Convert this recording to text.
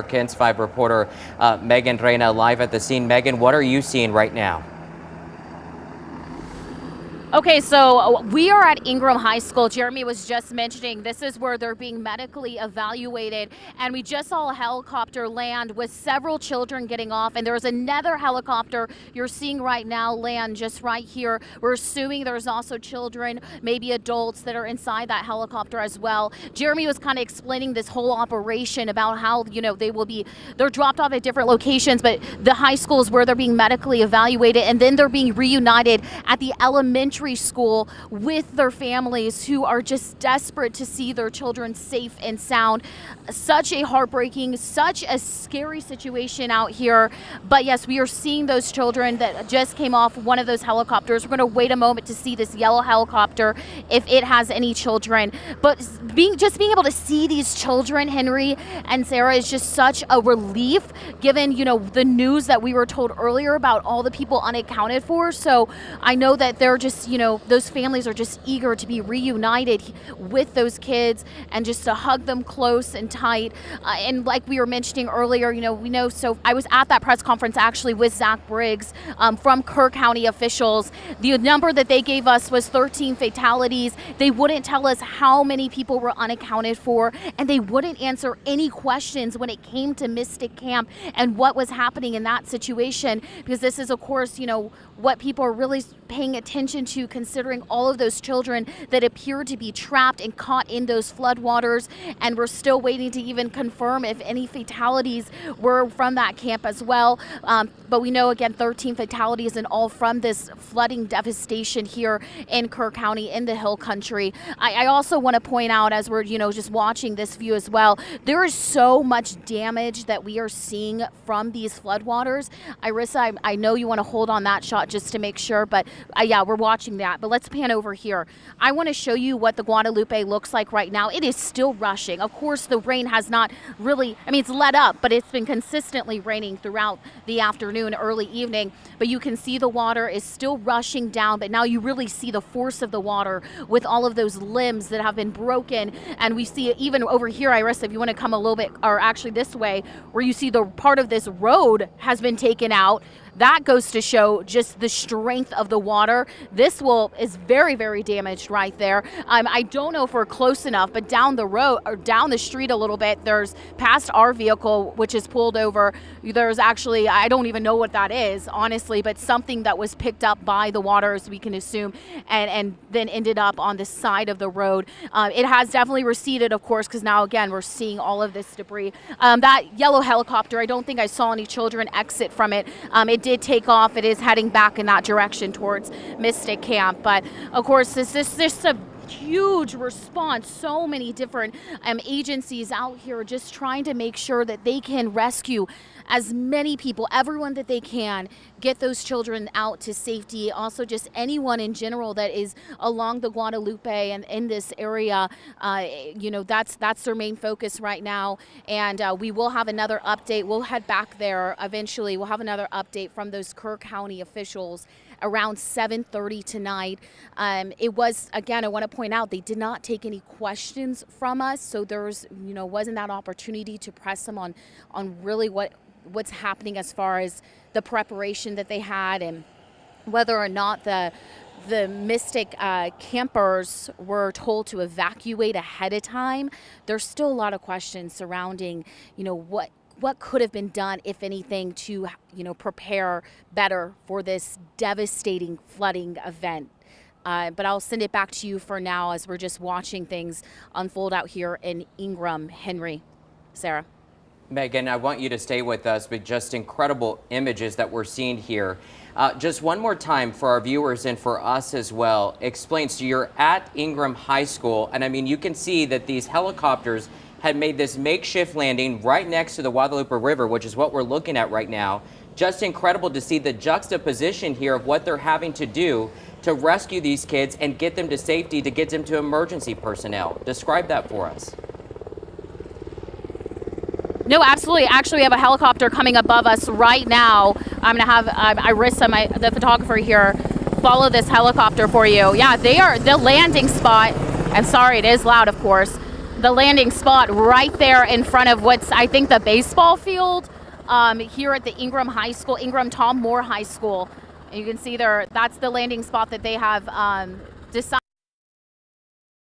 Intensify reporter Megan Reina live at the scene. Megan, what are you seeing right now? Okay, so we are at Ingram High School. Jeremy was just mentioning this is where they're being medically evaluated, and we just saw a helicopter land with several children getting off, and there's another helicopter you're seeing right now land just right here. We're assuming there's also children, maybe adults that are inside that helicopter as well. Jeremy was kind of explaining this whole operation about how, they're dropped off at different locations, but the high school is where they're being medically evaluated, and then they're being reunited at the elementary school with their families who are just desperate to see their children safe and sound. Such a heartbreaking, such a scary situation out here. But yes, we are seeing those children that just came off one of those helicopters. We're going to wait a moment to see this yellow helicopter if it has any children. But being able to see these children, Henry and Sarah, is just such a relief given, the news that we were told earlier about all the people unaccounted for. So I know that they're just, those families are just eager to be reunited with those kids and just to hug them close and tight. And like we were mentioning earlier, so I was at that press conference actually with Zach Briggs from Kerr County officials. The number that they gave us was 13 fatalities. They wouldn't tell us how many people were unaccounted for, and they wouldn't answer any questions when it came to Mystic Camp and what was happening in that situation, because this is, of course, what people are really paying attention to, considering all of those children that appear to be trapped and caught in those floodwaters. And we're still waiting to even confirm if any fatalities were from that camp as well. But we know, again, 13 fatalities and all from this flooding devastation here in Kerr County in the Hill Country. I also want to point out, as we're, just watching this view as well, there is so much damage that we are seeing from these floodwaters. Irissa, I know you want to hold on that shot just to make sure, but yeah, we're watching that. But let's pan over here. I want to show you what the Guadalupe looks like right now. It is still rushing. Of course, the rain has not really, it's let up, but it's been consistently raining throughout the afternoon, early evening. But you can see the water is still rushing down, but now you really see the force of the water with all of those limbs that have been broken. And we see it even over here, Irissa, if you want to come a little bit, or actually this way, where you see the part of this road has been taken out. That goes to show just the strength of the water. This is very, very damaged right there. I don't know if we're close enough, but down the road or down the street a little bit, there's past our vehicle, which is pulled over. There's actually, I don't even know what that is, honestly, but something that was picked up by the water, as we can assume, and then ended up on the side of the road. It has definitely receded, of course, because now, again, we're seeing all of this debris. That yellow helicopter, I don't think I saw any children exit from it. It did take off. It is heading back in that direction towards Mystic Camp. But of course, this is just a huge response. So many different agencies out here just trying to make sure that they can rescue as many people, everyone that they can, get those children out to safety. Also, just anyone in general that is along the Guadalupe and in this area, that's their main focus right now. And we will have another update. We'll head back there eventually. We'll have another update from those Kerr County officials around 7:30 tonight. It was, again, I want to point out, they did not take any questions from us, so there's, wasn't that opportunity to press them on really what's happening as far as the preparation that they had and whether or not the Mystic campers were told to evacuate ahead of time. There's still a lot of questions surrounding, what could have been done, if anything, to prepare better for this devastating flooding event. But I'll send it back to you for now as we're just watching things unfold out here in Ingram. Henry, Sarah. Megan, I want you to stay with us with just incredible images that we're seeing here. Just one more time for our viewers and for us as well, explain. So you're at Ingram High School, and you can see that these helicopters had made this makeshift landing right next to the Guadalupe River, which is what we're looking at right now. Just incredible to see the juxtaposition here of what they're having to do to rescue these kids and get them to safety, to get them to emergency personnel. Describe that for us. No, absolutely. Actually, we have a helicopter coming above us right now. I'm going to have Irissa, the photographer here, follow this helicopter for you. Yeah, they are the landing spot. I'm sorry, it is loud, of course. the landing spot right there in front of what's, I think, the baseball field here at the Ingram High School, Ingram Tom Moore High School. And you can see there, that's the landing spot that they have decided.